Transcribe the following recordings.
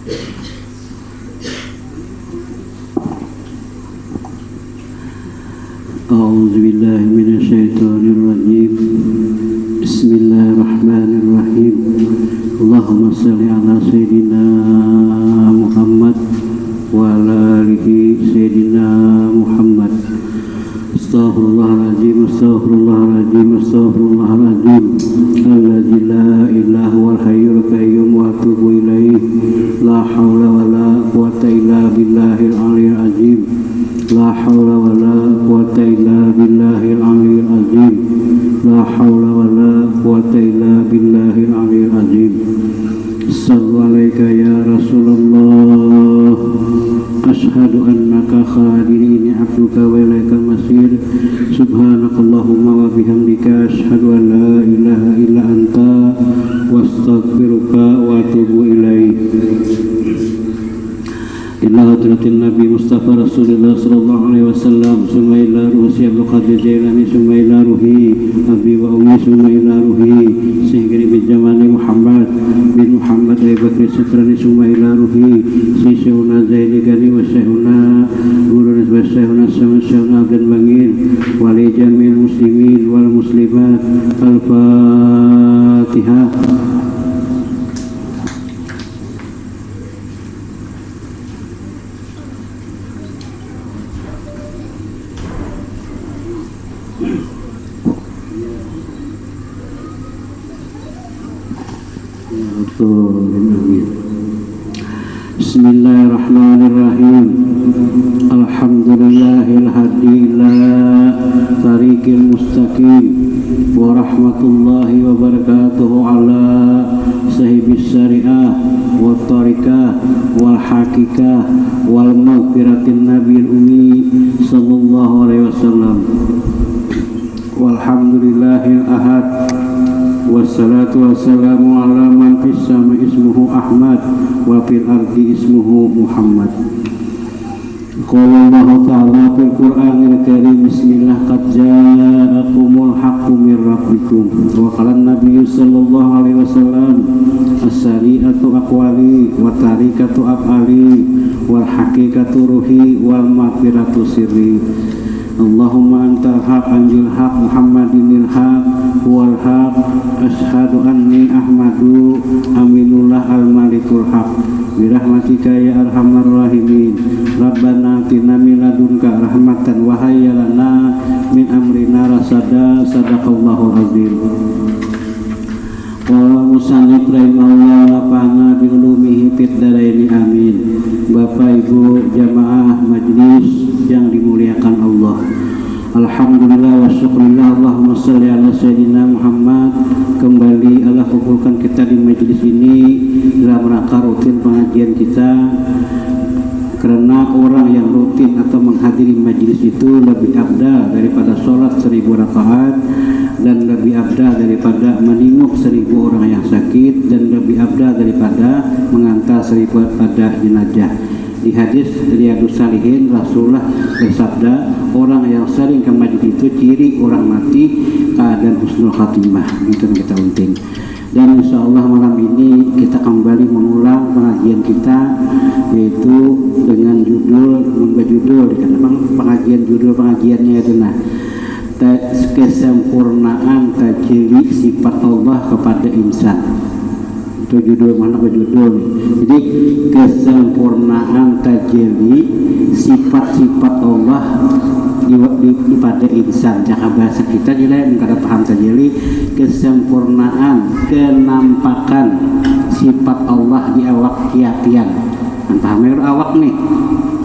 A'udzubillahi minasyaitonirrajim. Bismillahirrahmanirrahim. Allahumma shalli ala sayyidina Muhammad wa ala alihi sayyidina Muhammad. Astaghfirullahaladzim, astaghfirullahaladzim, astaghfirullahaladzim. Alladzi la ilaha wal hayyul qayyum wa atubu ilaih. La haula wa la quwwata illa billahil aliyyil azim. La haula wa la quwwata illa billahil aliyyil azim. La haula wa la quwwata illa billahil aliyyil azim. Sallu alaika ya Rasulullah. Ashhadu annaka khalilini abduka wa ilaikal masir. Subhanakallahumma wa bihamdika ashhadu an la ilaha illa anta wa astaghfiruka wa atubu ilaik. Ila hadratin Nabi Mustafa Rasulullah sallallahu alaihi wasallam. Summa ila ruhi Abdul Qadir Jailani, summa ila ruhi abi wa ummi, summa ila ruhi Syekh bin Jamali Muhammad bin Muhammad Abi Bakri Satrani, summa ila ruhi Syekhuna Zaini Gani wa Syekhuna Guru wa Syekhuna Syekhuna Abdul Bangir wali jamil muslimin wal muslimat. Al-Fatihah. Bismillahirrahmanirrahim. Alhamdulillahil hadi ila tariqil mustaqim wa rahmatullahi wa barakatuhu ala sahibis syariah wa tariqah wal hakikah wal maghfiratin nabiyil ummi sallallahu alaihi wasallam. Walhamdulillahil ahad. Wassalatu wassalamu ala man fis sama ismuhu Ahmad wa fil ardi ismuhu Muhammad. Qala Allah ta'ala fil Qur'anil Karim, bismillah, qad ja'akumul haqqu mir rabbikum. Wa qala an-nabiy sallallahu alaihi wasallam, as-sari'atu aqwali wa tariqatu af'ali wal haqiqatu ruhi wal maghfiratu sirri. Allahumma antal haq anjil haq Muhammadinil haq wal haq. Ashhadu anni ahmadu aminullah al-malikul haq. Birahmatika ya arhamar rahimin. Rabbana atina min ladunka rahmatan wa hayyi lana min amrina rasada. Sadaqallahul azim. Qala musannif rahimahullah nafa'ana bi ulumihi fid dharaini amin. Bapak Ibu jamaah majelis yang dimuliakan Allah, alhamdulillah wa syukurillah, Allahumma sholli ala sayyidina Muhammad. Kembali Allah kumpulkan kita di majelis ini dalam rangka rutin pengajian kita, karena orang yang rutin atau menghadiri majelis itu lebih afdal daripada sholat 1000 rakaat, dan lebih afdal daripada meninguk 1000 orang yang sakit, dan lebih afdal daripada mengantar 1000 pada jenazah. Di hadis Riyadhus Shalihin, Rasulullah bersabda, orang yang sering ke masjid itu ciri orang mati keadaan husnul khatimah. Itu yang kita penting. Dan insya Allah malam ini kita kembali mengulang pengajian kita, yaitu dengan judul judul pengajiannya itu kesempurnaan tajalli sifat Allah kepada insan. Itu judul judul nih. Jadi kesempurnaan tajalli sifat-sifat Allah pada insan. Jaka bahasa kita juga yang kada paham tajalli, kesempurnaan kenampakan sifat Allah di awak kiapian. Kan paham awak nih.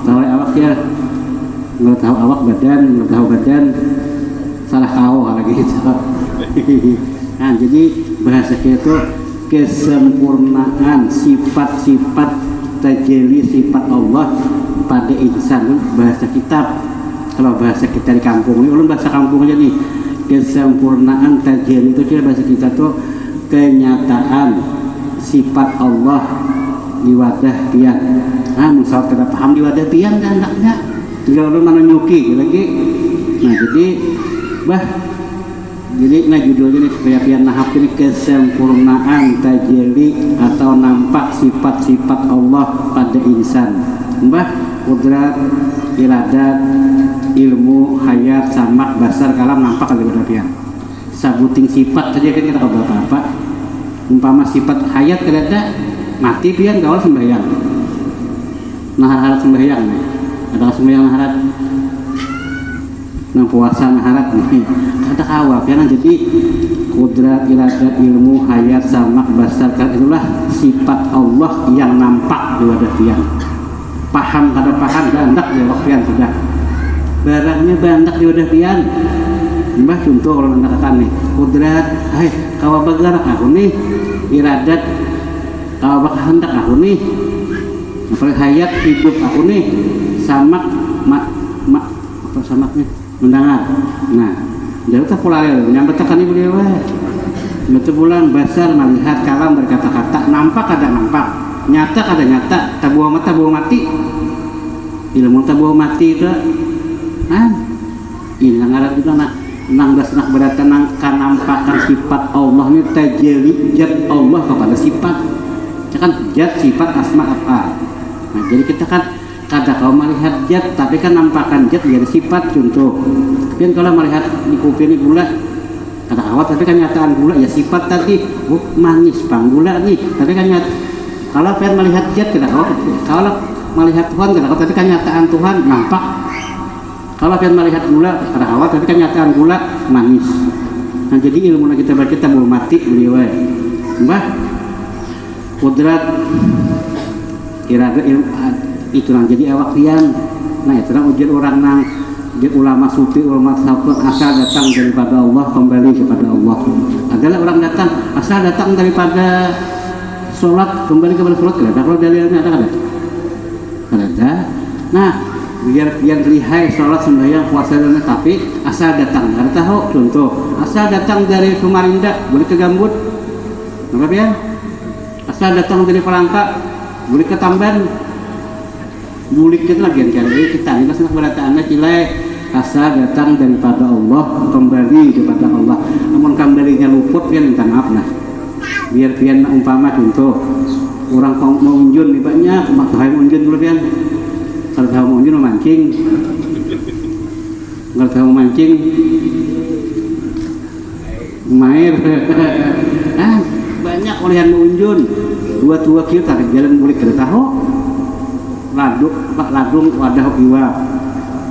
Tahu awak ya? Nggak tahu awak badan, nggak tahu badan, salah kau lagi gitu. Nah, jadi bahasa kita itu kesempurnaan sifat-sifat tajalli sifat Allah pada insan. Bahasa kitab, kalau bahasa kita di kampung ini, ulun bahasa kampung aja nih, kesempurnaan tajalli itu kira bahasa kita tuh kenyataan sifat Allah di wadah pian. Nah, misal kita paham di wadah pian kan enggak tinggal ulun mana nyuki lagi. Nah, jadi Jadi judulnya nih pian nahap ini kesempurnaan tajalli atau nampak sifat-sifat Allah pada insan. Mbah kudrat, iradat, ilmu, hayat, samak, basar, kalam nampak kali pian. Sabuting sifat saja kan kita apa-apa. Umpama sifat hayat kada mati pian kawal sembahyang. Nah sembahyang nih. Ada sembahyang harat. Nah puasa harat nih. Ada kawal pian jadi kudrat, iradat, ilmu, hayat, samak, basar, kan itulah sifat Allah yang nampak di wadah pian. Paham kada paham bandak di wadah pian sudah. Barangnya bandak di wadah pian. Mbah contoh orang katakan nih kudrat, hai kawa bergerak aku nih, iradat kawa berkehendak aku nih, apalagi hayat hidup aku nih, samak apa samaknya mendengar. Nah dia tak pola nyampe tekan ibu dia betul bulan basar melihat kalam berkata-kata nampak ada nampak nyata ada nyata tabuah mati ilmu tabuah mati itu ini ngarap itu nang dasnak berarti nang kanampakan sifat Allah ini tajalli zat Allah kepada sifat kan zat sifat asma af'al. Nah jadi kita kan kada kau melihat zat tapi kan nampakan zat dari sifat contoh kan kalau melihat di kopi ini gula kada kawat tapi kan nyataan gula ya sifat tadi manis bang gula nih tapi kan nyata kalau pengen melihat zat kada kawat kalau melihat Tuhan kada kawat tapi kan nyataan Tuhan nampak. Kalau kita melihat gula ada awal tapi kan nyataan gula manis. Nah jadi ilmu kita berkita belum mati beliau. Mbah kudrat iradat ilmu itu nang jadi awak pian. Nah itu nang ujian orang nang dia ulama sufi ulama tasawuf asal datang daripada Allah kembali kepada Allah. Adalah orang datang asal datang daripada sholat kembali kepada sholat kada. Kalau dalilnya ada. Nah biar lihai sholat sembahyang puasa dan tapi asal datang nggak tahu contoh asal datang dari Samarinda boleh ke Gambut apa ya asal datang dari Palangka boleh ke Tamban bulik kita lagi jadi kita ini senang berataannya cilai asal datang daripada Allah kembali kepada Allah namun kembalinya luput pian minta maaf nah biar pian umpama contoh orang mau unjun nih banyak makanya unjun dulu pian kalau tahu mau unjun memancing kalau tahu memancing main banyak olehan mau unjun dua kilo tarik jalan boleh kada tahu ladung wadah iwa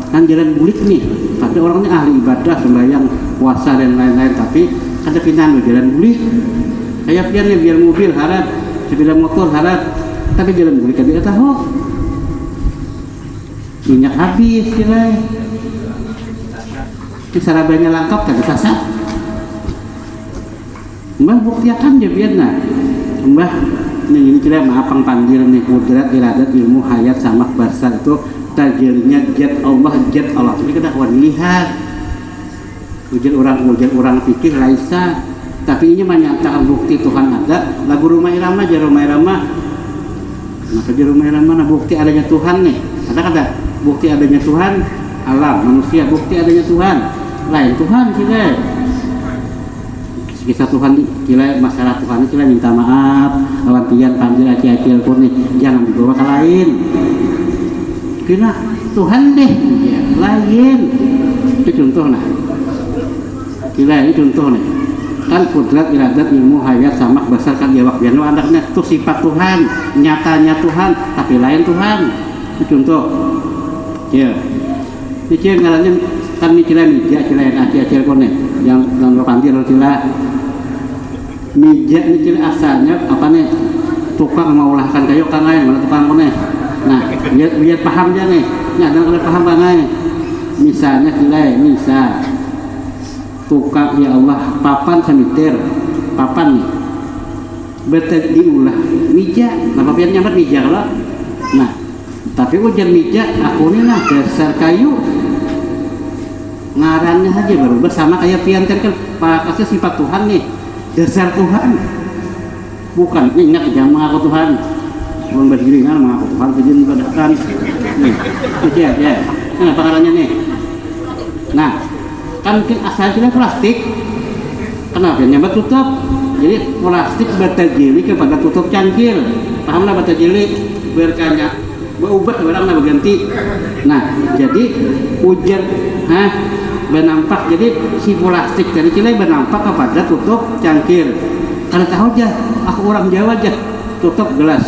kan jalan bulik nih tapi orangnya ahli ibadah sembahyang puasa dan lain-lain tapi kada pinan jalan bulik kayak pian biar mobil harap sepeda motor harap tapi jalan bulik kada tahu minyak habis kira sarabanya lengkap kan sasak mbah buktiakan dia biar nah mbah ini kira maafang panggil nih kudrat iradat ilmu hayat samak basar itu tajallinya zat Allah tapi kita kawan lihat ujian orang pikir laisa tapi ini menyatakan bukti Tuhan ada lagu rumah irama jarumah irama maka jarumah irama nah bukti adanya Tuhan nih ada bukti adanya Tuhan alam manusia bukti adanya Tuhan lain Tuhan kira kisah Tuhan kira masalah Tuhan kira minta maaf lawan pian panggil acil pun nih jangan dibawa ke lain kira Tuhan deh ya, lain itu contoh nah kira ini contoh nih kan kudrat iradat ilmu hayat samak basar kan jawab biar anaknya itu sifat Tuhan nyatanya Tuhan tapi lain Tuhan itu contoh ya ini ciri ngarannya kan ini ciri mija ciri acil pun nih yang panggil cila mija ini ciri asalnya apa nih tukang mengolahkan kayu kan lain mana tukang pun nih nah biar paham dia nih ini ada kalau paham banget misalnya cila misal tukang ya Allah papan semitir papan nih betul diulah mija apa biar nyamper mija kalau nah tapi ujar mija aku ini lah dasar kayu ngarannya aja berubah sama kayak pianter kan pakasnya sifat Tuhan nih dasar Tuhan bukan ingat jangan mengaku Tuhan bukan berdiri kan mengaku Tuhan kejadian berdakan nih ya nah pakarannya nih nah kan mungkin asal kita plastik Kenapa? Nyambat tutup. Jadi plastik batajili kepada tutup cangkir. Pahamlah batajili berkanya berubah barangnya berganti. Nah, jadi ujar bernampak. Jadi si plastik dari cilai bernampak kepada tutup cangkir. Kalau tahu aja, aku orang Jawa aja tutup gelas.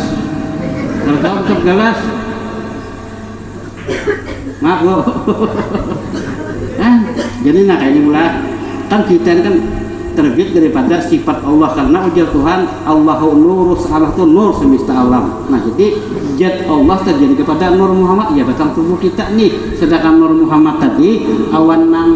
Kalau tahu tutup gelas, maaf lo. Jadi nah kayak ini mula kan kita kan terbit daripada sifat Allah, karena ujar Tuhan Allahu nurus, Allah itu nur semesta alam. Nah jadi zat Allah terjadi kepada Nur Muhammad ya batang tubuh kita nih, sedangkan Nur Muhammad tadi awan nang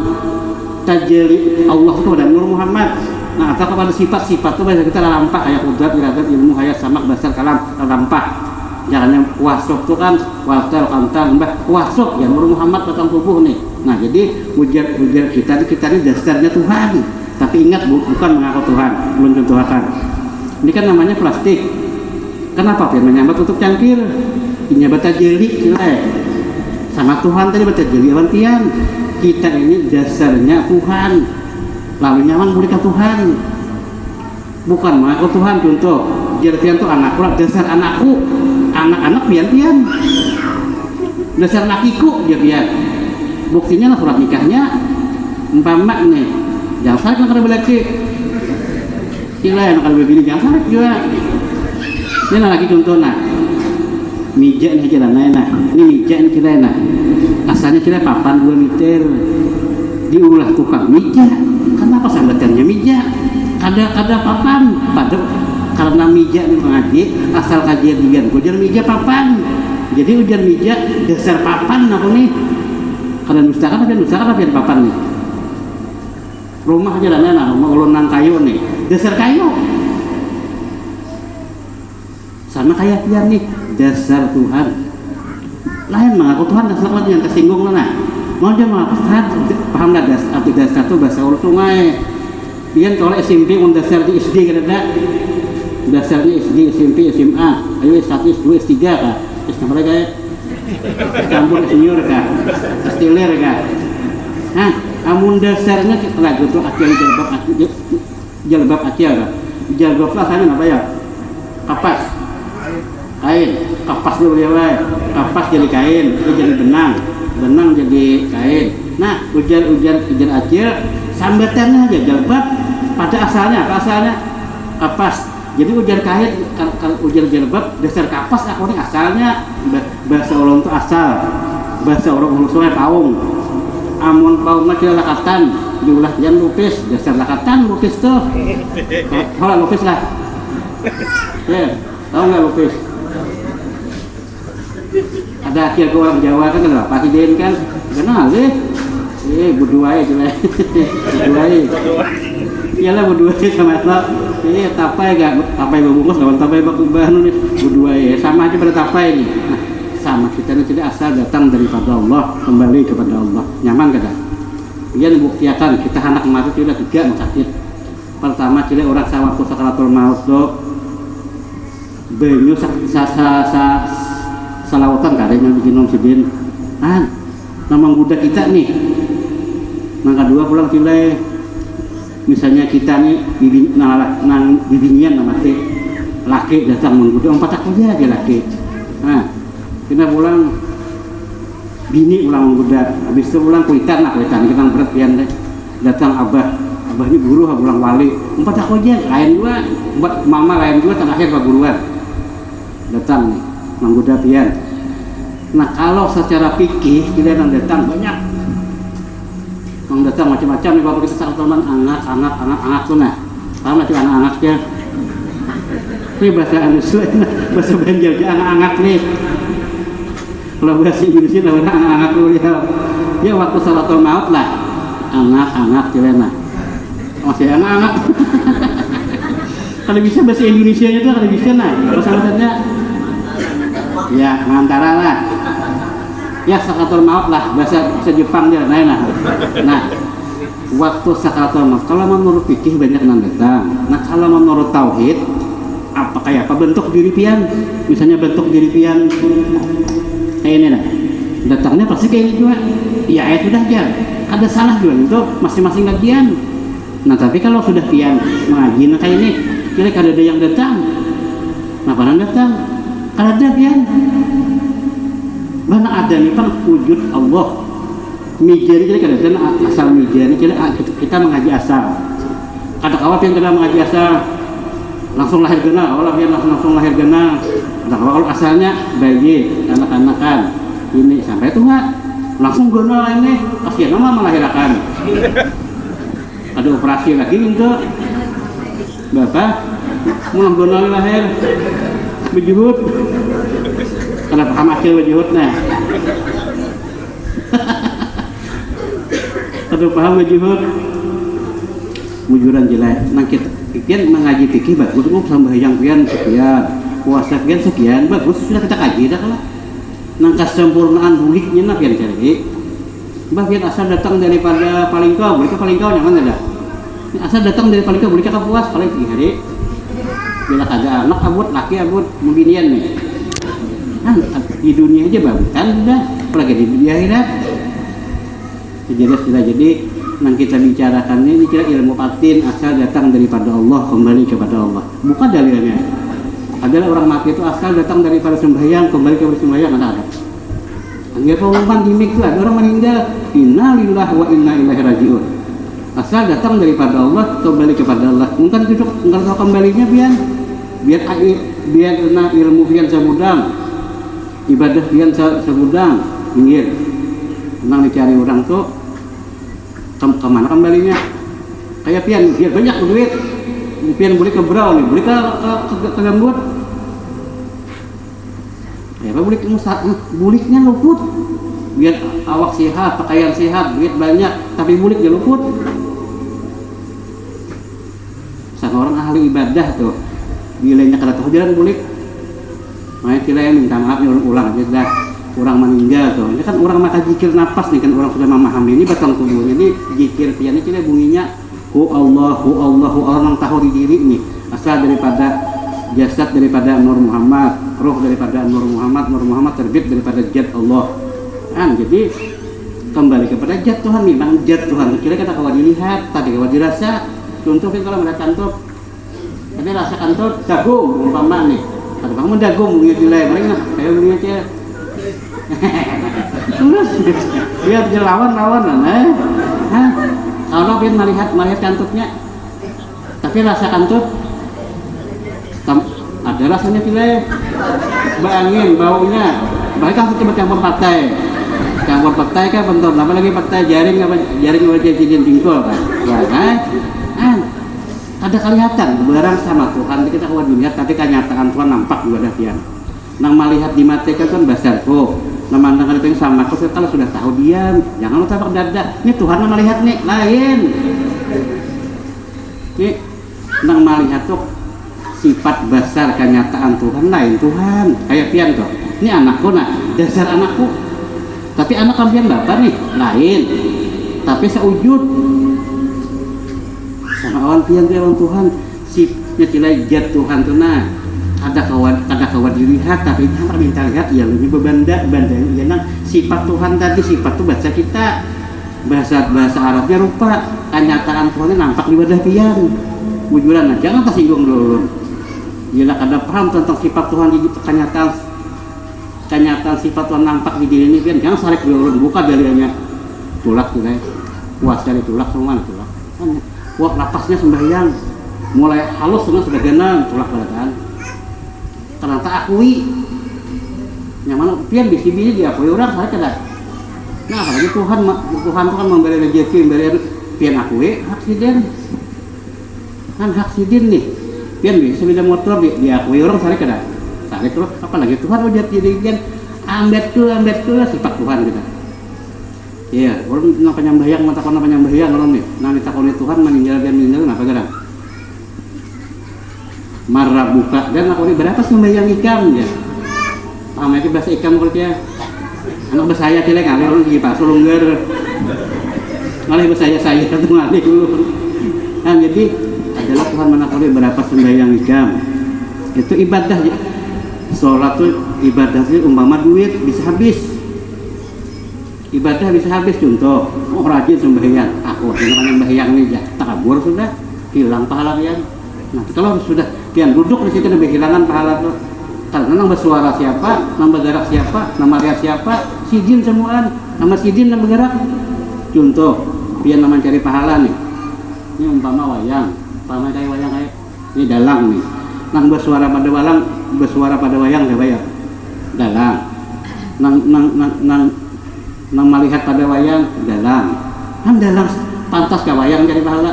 terjadi Allah itu pada Nur Muhammad. Nah atau kepada sifat-sifat itu bahasa kita lampah kayak kudrat, iradat, ilmu, hayat, samak, basar, kalam, lampah. Jangan yang wasok itu kan wasal, kantar, mbah wasok ya Nur Muhammad batang tubuh nih. Nah jadi ujar kita ini dasarnya Tuhan. Tapi ingat bukan mengaku Tuhan, belum tentu Tuhan. Ini kan namanya plastik. Kenapa? Biar menyambat tutup cangkir. Ini bata jeli, silai. Sama Tuhan tadi bata jeli awantian. Kita ini dasarnya Tuhan. Lalu nyaman boleh ke Tuhan. Bukan mengaku Tuhan. Contoh, jelian itu anakku, dasar anakku. Anak-anak pian-pian. Dasar nakiku dia pian. Buktinya lah surat nikahnya. Umpama nih. Jangan sarik nak ada belaki. Sila yang kalau begini jangan sarik juga. Ini nah lagi contoh nah. Mija nih kira nah. Ini mija nih kira nah. Asalnya kira papan 2 meter. Diulah tukang mija. Kenapa sambatannya mija? Kada papan. Pada karena mija nih mengaji asal kajian digan. Ujar mija papan. Jadi ujar mija dasar papan apa nih? Kada nustakan tapi papan nih. Rumah aja dan rumah ulunang kayu nih, dasar kayu sama kayak dia nih, dasar Tuhan lain mengaku Tuhan dasar lagi yang tersinggung lah. Mau dia mengaku Tuhan paham lah arti dasar itu bahasa urut sungai biar kalau SMP dasar di SD kan ada dasarnya SD, SMP, SMA ayo S1, S2, S3 kah S3 kayak campur senior kah S3 kah amun dasarnya kita lagi tuh akil jalbab akil kan jalbab lah sana apa ya kapas kain kapas dulu ya kapas jadi kain itu jadi benang jadi kain. Nah ujar akil sambatannya aja jalbab pada asalnya kapas. Jadi ujar kain kalau ujar jalbab dasar kapas aku nih asalnya bahasa orang itu asal bahasa orang sungai paung. Amun paung mah kira lakatan diulah jangan lupis dasar lakatan lupis tuh kalau lupis lah tahu nggak lupis ada akhir ke orang Jawa kan kenapa Pak Hidin kan kenal berduai coba berduai iyalah berduai sama itu tapai berbungkus lawan tapai bakubah nih berduai sama aja pada tapai nih. Nah, sama kita ini tidak asal datang daripada Allah kembali kepada Allah nyaman kada dia dibuktikan kita anak mati tidak 3 sakit. Pertama tidak orang sawaktu sakaratul maut do banyu salawatan kada yang bikin nom sidin nama budak kita nih. Yang kedua pulang cilai misalnya kita nih bibinyian nama mati laki datang menggoda 4 aku aja laki. Kita pulang bini pulang menggoda habis itu pulang kuitan kita berat pian deh datang abah ini guru pulang wali 4 aku aja lain dua mama lain dua terakhir pak guruan datang nih menggoda pian. Nah kalau secara fikih kita yang datang banyak yang datang macam-macam nih bapak kita sangat teman anak tuh nah sama macam anak ya ini bahasa Indonesia bahasa Banjar anak nih. Kalau bahasa Indonesia lah anak-anak dulu ya waktu salatul maut lah anak-anak cilena masih anak-anak kalau bisa bahasa Indonesia nya tuh kalau bisa nah bahasa ya ngantara lah ya sakaratul maut lah bahasa Jepang dia nah waktu sakaratul maut kalau menurut fikih banyak yang datang. Nah kalau menurut tauhid apa bentuk diri pian misalnya bentuk diri pian kayak ini lah datangnya pasti kayak ini juga ya sudah aja ada salah juga itu masing-masing kajian Nah tapi kalau sudah pian mengaji nah kayak ini kira kada ada yang datang, kenapa datang? Kada ada pian. Mana ada nih pang wujud Allah. Mijari kira kada ada asal mijari kira kita mengaji asal. Kada kawat yang kada mengaji asal langsung lahir gena, Allah biar langsung lahir gena. Nah kalau asalnya bayi anak-anakan ini sampai tua langsung gena ini kasihan nama melahirkan. Ada operasi lagi untuk bapak mulai gena lahir berjubut. Kenapa paham akhir berjubut nah? Kada paham berjubut. Mujuran jelek. Nang kita pian mengaji fikih bagus kok sambayang pian sekian, puasa pian sekian bagus sudah kita kaji dah kalau. Nang kesempurnaan buliknya nah pian cari. Mbah pian asal datang daripada paling kau, boleh ke paling kau nyaman dah. Asal datang dari paling kau boleh ke puas paling 3 hari. Bila kagak anak abut laki abut beginian nih. Kan di dunia aja bagus kan dah, apalagi di dunia akhirat. Jadi yang kita bicarakan ini kira ilmu batin asal datang daripada Allah, kembali kepada Allah. Bukan dalilnya adalah orang mati itu asal datang daripada sembahyang, kembali kepada sembahyang. Ada anggap pengumuman di mik itu ada orang meninggal, inna lillahi wa inna ilaihi rajiun. Asal datang daripada Allah, kembali kepada Allah. Mungkin itu enggak tahu kembalinya biar ilmu pian segudang, ibadah pian segudang, pinggir. Tenang dicari orang tuh kemana kembalinya kayak pian biar banyak duit pian boleh ke brau nih boleh ke gambut kayak apa buliknya luput biar awak sehat pakaian sehat duit banyak tapi buliknya luput sama orang ahli ibadah tuh bilanya kada tahu jalan bulik makanya kita yang minta maaf ulang aja dah orang meninggal tuh, ini kan orang maka jikir nafas nih kan orang sudah memahami ini batang tubuhnya ini jikir pian ini bunyinya hu Allah orang tahu di diri nih asal daripada jasad daripada Nur Muhammad, roh daripada Nur Muhammad terbit daripada zat Allah kan jadi kembali kepada zat Tuhan memang zat Tuhan kira kata kawan dilihat tadi kawan dirasa contoh kan kalau melihat kantor tapi rasa kantor jagung umpama nih ada kamu jagung bunyi nilai paling kayak bunyi aja terus biar lawan kalau dia melihat kantutnya tapi rasa kantut ada rasanya tidak angin baunya baik kan campur patai kan bentuk apa lagi patai jaring wajah jadian jingkol kan ada kelihatan barang sama Tuhan kita kawan dilihat tapi kenyataan Tuhan nampak juga dah pian nang melihat di mata kan basar kok memandang itu yang sama kok kalau sudah tahu diam jangan lu tapak dada ini Tuhan yang melihat nih lain nih nang melihat tuh sifat besar kenyataan Tuhan lain Tuhan kayak pian tuh ini anakku nah dasar anakku tapi anak kampian bapak nih lain tapi seujud sama awan pian tuh Tuhan sifnya cilai jat Tuhan tuh nah ada kawan dilihat tapi jangan minta lihat ya lebih banda yang sifat Tuhan tadi sifat tuh bahasa kita bahasa Arabnya rupa kenyataan Tuhan nampak di wadah pian wujudan nah jangan tersinggung dulu bila ada paham tentang sifat Tuhan di kenyataan sifat Tuhan nampak di diri ini pian jangan sarik dulu buka dalilnya tulak tuh puas dari tulak semua tulak wah napasnya sembahyang mulai halus semua sudah genang tulak kan karena tak akui yang mana pian di sini diakui orang saya kada nah apalagi Tuhan tuh kan memberi rezeki memberi pian akui haksiden kan haksiden nih pian bisa sepeda motor diakui orang saya kada tarik terus apalagi Tuhan udah jadi pian ambet tuh sifat Tuhan kita iya orang napa nyambayang orang nih nah ditakoni Tuhan meninggal kenapa kada marah buka dan aku ini berapa sembahyang ikam ya paham itu bahasa ikam kalau dia anak bersaya tidak ngalih orang di pasar longgar ngalih bersaya itu ngalih dulu kan jadi adalah Tuhan menakoni berapa sembahyang ikam itu ibadah sholat tuh ibadah sih umpama duit bisa habis ibadah bisa habis. Contoh, rajin sembahyang, aku dengan sembahyang nih ya takabur sudah hilang pahala pian. Nah kalau sudah pian duduk di situ lebih hilangan pahala tuh, karena nama suara siapa, nama gerak siapa, nama lihat siapa, sidin semuaan, nama sidin nama gerak. Contoh, pian nama cari pahala nih, ini umpama wayang, umpama kayak wayang kayak ini dalang nih, nang bersuara pada walang, bersuara pada wayang siapa ya? Dalang, nang melihat pada wayang dalang, kan dalang pantas ke wayang cari pahala.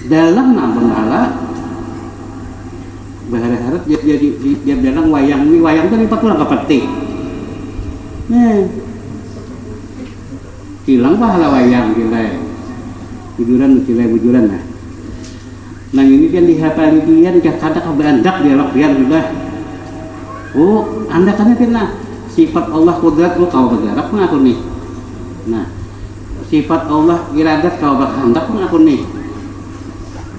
Dalang nampun pahala, berharap dia dalang wayang ini wayang itu lipat pulang ke peti. Hilang pahala wayang gila, bujuran lah. Nah ini kan dihafali dia, kata kebandak dialog dia sudah. Oh, anda kan pernah sifat Allah kudrat lu kau bergerak pun aku nih. Nah, sifat Allah iradat kau berkehendak pun aku nih.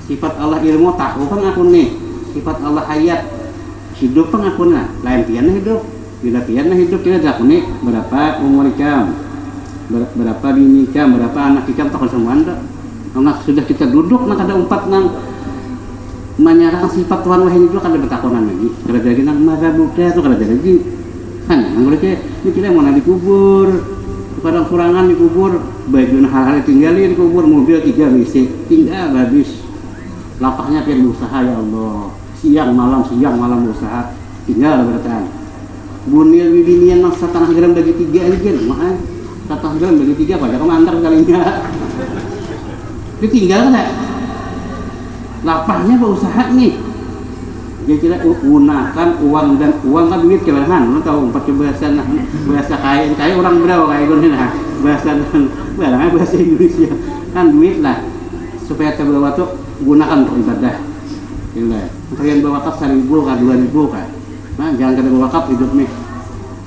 Sifat Allah ilmu tahu pun aku nih. Sifat Allah hayat hidup pun aku nah. Lain piannya hidup, bila piannya hidup kita aku nih. Berapa umur ikam, berapa bini ikam, berapa anak ikam tak semua anda. Anak sudah kita duduk, nak ada empat nang menyerang sifat Tuhan wahai itu kan ada betakonan lagi. Kalau jadi nang masa buka itu kalau jadi kan anggur aja ini kita mau nabi kubur, kadang kurangan dikubur, baju hal-hal tinggalin dikubur, mobil 3 WC tinggal habis, lapaknya pian usaha ya Allah, siang malam usaha tinggal beratan. Bunil bibinian mas 1,5 gram bagi 3 aja kan, maaf 1,5 gram bagi 3 pada kamu antar kalinya, ditinggal kan? Lapahnya berusaha nih, dia kira gunakan uang dan uang kan duit kelehan, lo tahu pakai bahasa kaya orang berapa kayak gini nah bahasa Indonesia kan duit lah supaya terbawa tuh gunakan untuk ibadah, gila. Kalian bawa wakaf 1.000 kan 2.000 kan, nah jangan kada bawa wakaf hidup nih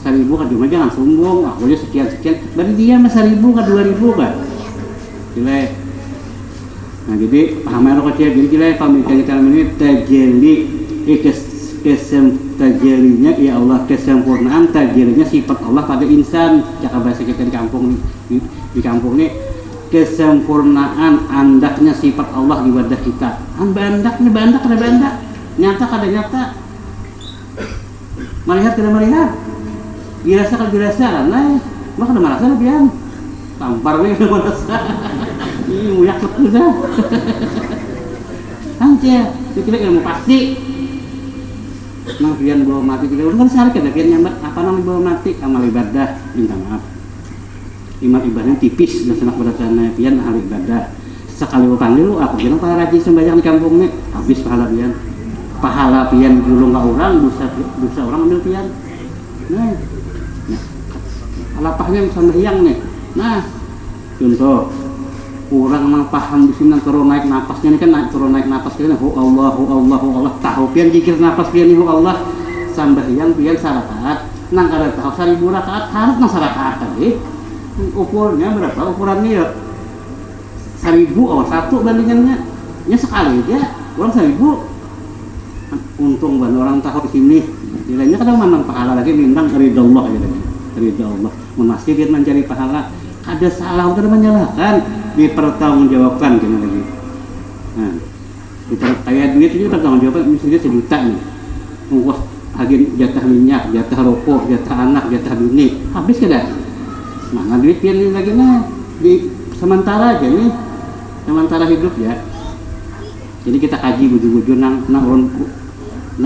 1.000 kan cuma jangan sombong, aku aja sekian berarti dia mah 1.000 kan 2.000 kan, gila. Nah jadi pahamnya lo kecil, jadi kita kalau misalnya ini tajeli tajelinya ya Allah kesempurnaan tajelinya sifat Allah pada insan. Cakap bahasa kita di kampung ini kesempurnaan andaknya sifat Allah di wadah kita. Bandak nyata kada nyata, melihat kada melihat, dirasa kada dirasa kan, nah mah kada merasa biang tampar nih kada merasa. Ini muyak sudah aja kita ilmu pasti nang pian bawa mati kita kan sehari kada pian nyambat apa namanya bawa mati amal ibadah minta maaf iman ibadahnya tipis dan senak beratannya pian ahli ibadah sekali panggil lu aku bilang para rajin sembahyang di kampung nih habis pahala pian dulu nggak orang dosa orang ambil pian nah lapahnya sembahyang nih nah contoh kurang mang paham di sini turun naik napasnya ini kan turun naik napas kita hu Allah tahu pian jikir napas pian hu Allah sambahyang pian sarakaat nang kada tahu 1.000 rakaat harus nang sarakaat tadi ukurnya berapa ukurannya ya 1.000 satu bandingannya ya sekali aja orang 1.000 untung banget orang tahu di sini nilainya kadang menang pahala lagi bintang ridha Allah gitu ridha Allah memastikan mencari pahala ada salah udah menyalahkan dipertanggungjawabkan gini lagi. Nah, kayak duit itu pertanggungjawabkan misalnya 1 juta nih, ongkos agen jatah minyak, jatah rokok, jatah anak, jatah bini, habis kada? Mana duit pian lagi nah di sementara aja nih, sementara hidup ya. Jadi kita kaji bujur-bujur nang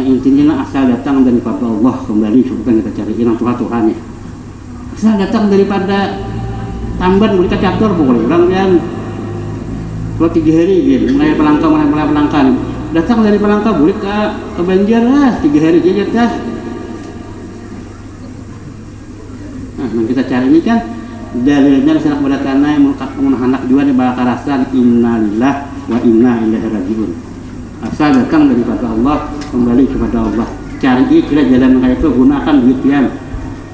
intinya asal datang daripada Allah kembali seperti kita cari nang Tuhan ya. Asal datang daripada tamban boleh catur pokoknya orang yang kalau 3 hari gitu mulai pelangka datang dari pelangka boleh ke Banjar lah 3 hari aja dah. Nah kita cari ini kan dalilnya sanak berdatana yang anak juga di balakarasan innalillah wa inna ilaihi rajiun. Asal datang daripada Allah kembali kepada Allah. Cari kira jalan kayak itu gunakan duit pian,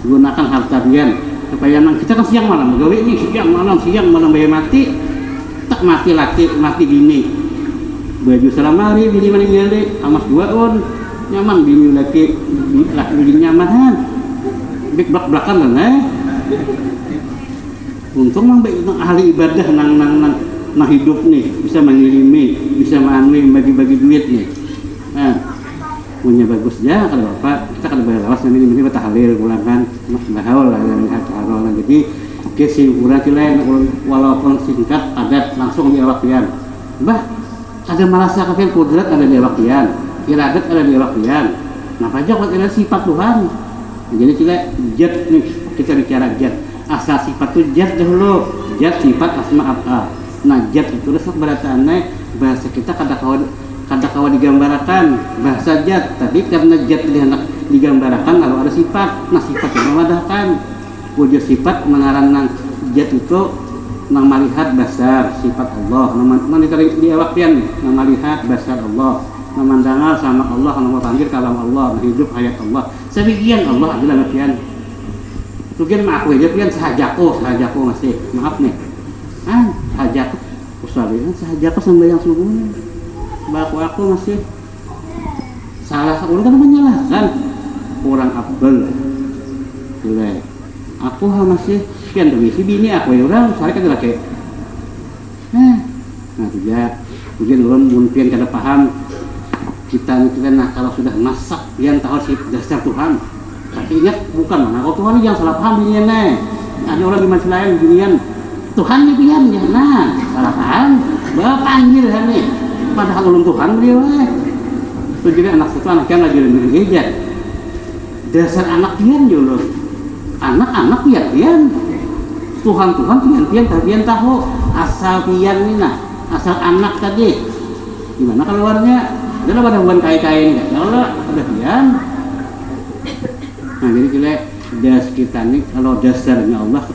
gunakan harta pian supaya kita kan siang malam gawe ini siang malam bayar mati tak mati laki mati bini baju selamari bini mana amas 2 on nyaman bini laki bini nyamanan belak-belakan lah untung mang ahli ibadah nang hidup nih bisa mengirimi bisa bagi-bagi duit nih punya bagus ya kalau bapak kita kan berlawas ini tahlil pulang kan bahaul lah jadi oke sih kurang lain walaupun singkat padat langsung di waktian bah ada merasa kafir kudrat ada di waktian iradat ada di waktian nah aja buat ada sifat Tuhan jadi jat nih kita bicara jat asal sifat itu jat dahulu jat sifat asma af'al nah jat itu resep beratannya bahasa kita kata-kata digambarkan bahasa jat tapi karena jat digambarkan lalu ada sifat nah sifat yang memadahkan wujud sifat mengarang jat itu nang melihat basar sifat Allah nang di awaktian nang melihat basar Allah nang mandangal sama Allah nang panggil kalam Allah hidup hayat Allah sebagian Allah adalah nafian tugian mah aku aja pian sahajaku masih maaf nih sahajaku usalihan sahajaku sampai yang subuhnya aku masih salah orang kan menyalahkan orang abel aku masih pian demisi bini aku orang saya kan laki nah tidak mungkin orang pian kada paham kita nah kalau sudah masak pian tahu sih dasar Tuhan tapi ingat bukan mana kalau Tuhan yang salah paham binian ada orang di masjid lain binian Tuhannya pian ya nah salah paham bapak panggil nih padahal ulun Tuhan beliau itu jadi anak satu anak yang lagi di gereja dasar anak pian dulu anak-anak pian Tuhan pian tahu asal pian ini nah asal anak tadi gimana keluarnya adalah pada bukan kai-kai ini kalau ada pian nah jadi das kita nih kalau dasarnya Allah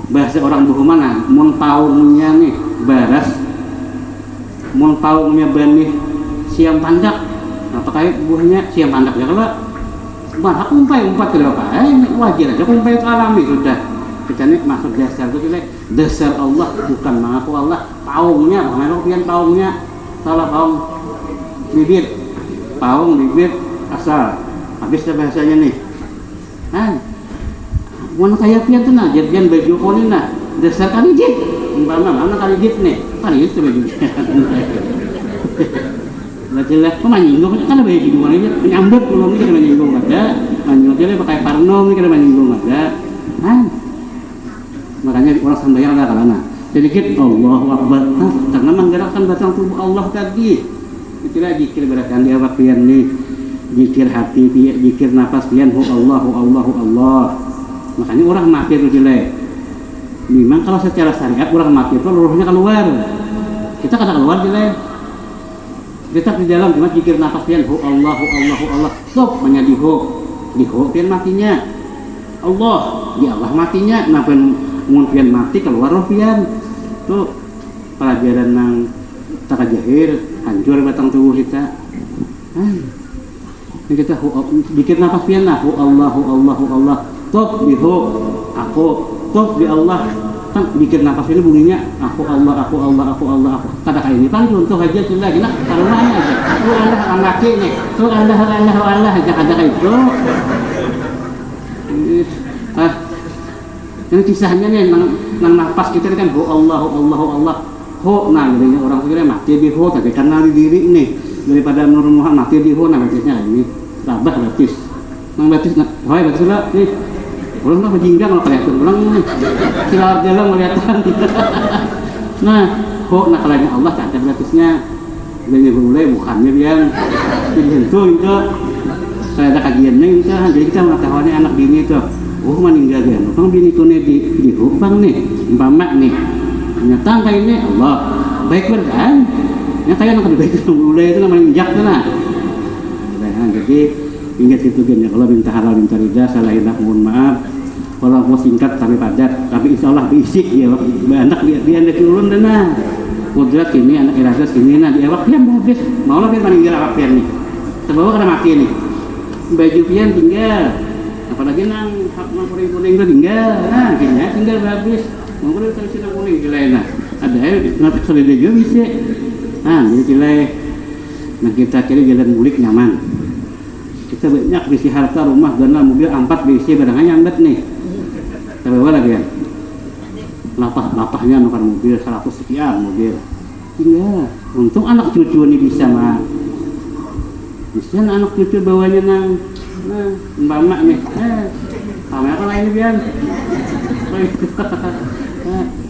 bahasa orang buhu mana mun paungnya nih baras mun paungnya benih siam pandak apakah buahnya siam pandak ya kalau bah aku umpat ke depan wajar aja umpai ke alami sudah kita nih masuk dasar itu dasar Allah bukan mengaku Allah paungnya mana pian paungnya salah paung bibir asal habis bahasanya nih mun kayak pian tuh nah jadian baju kolin nah dasar kali jit umpama mana kali jit nih kali itu baju jelas kok menyinggung kan ada baju dua ini menyambut belum ini kada menyinggung ada menyinggung dia pakai parnom ini kada menyinggung ada makanya orang sambayang ada kalana sedikit Allahu Akbar karena menggerakkan batang tubuh Allah tadi itulah zikir berarti dia waktian nih zikir hati zikir nafas pian Allah makanya orang mati itu jelek memang kalau secara syariat orang mati itu ruhnya keluar kita kada keluar jelek kita di dalam cuma zikir nafas pian Allah stop menjadi diho pian matinya Allah di Allah matinya kenapa mun pian mati keluar roh pian tuh pelajaran nang takajahir hancur batang tubuh kita kita zikir nafas pian lah Allah stop diho aku stop di Allah kan bikin nafas ini bunyinya aku Allah kata kali ini paling contoh aja sudah gila kalau aja lu Allah laki nih lu Allah aja ada itu ini kisahnya nih nang nafas kita kan Allah nah jadinya orang kira mati di tapi karena diri nih daripada menurut Muhammad mati di nah batisnya ini rabah batis nang batis nah batis lah nih orang mah bajingga kalau kelihatan orang silar jalan kelihatan nah nak kalanya Allah cacat gratisnya dari mulai bukannya biar itu saya ada kajiannya itu jadi kita mengetahui anak bini itu meninggal dia orang bini itu nih di hubang nih umpama nih ternyata kayak ini Allah baik berkan yang kayak anak baik itu mulai itu namanya injak nah jadi ingat itu gini kalau minta halal minta ridha salah hilang mohon maaf kalau mau singkat sampai padat tapi insya Allah diisi ya anak dia anak ulun dan nah kudrat ini anak iradas ini nah di awak pian habis mau lah pian meninggal awak pian nih terbawa karena mati nih baju pian tinggal apalagi nang kuning itu tinggal nah kayaknya tinggal habis mau kuning terus nang kuning gilai nah ada kenapa selidih juga bisa nah jadi gilai nah kita kira jalan mulik nyaman kita banyak berisi harta, rumah, gana, mobil, ampat berisi barangnya nyambet nih. Tapi apa lagi ya? Lapahnya bukan mobil 100 sekian mobil. Iya, untung anak cucu ini bisa mah. Bisa anak cucu bawanya nang, mbak nih. Sama apa lain biar?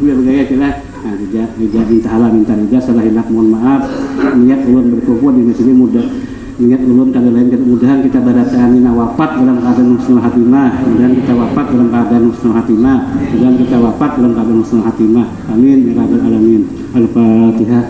Biar gaya jelas. Nah, Rija minta Rija salah hilap mohon maaf. Niat ulun berkumpul di masjid mudah. Niat ulun kali lain mudahan kita baratanina wafat dalam keadaan husnul hatimah. Mudahan kita wafat dalam keadaan husnul hatimah. Mudahan kita wafat dalam keadaan husnul hatimah. Amin ya rabbal alamin. Al-Fatihah.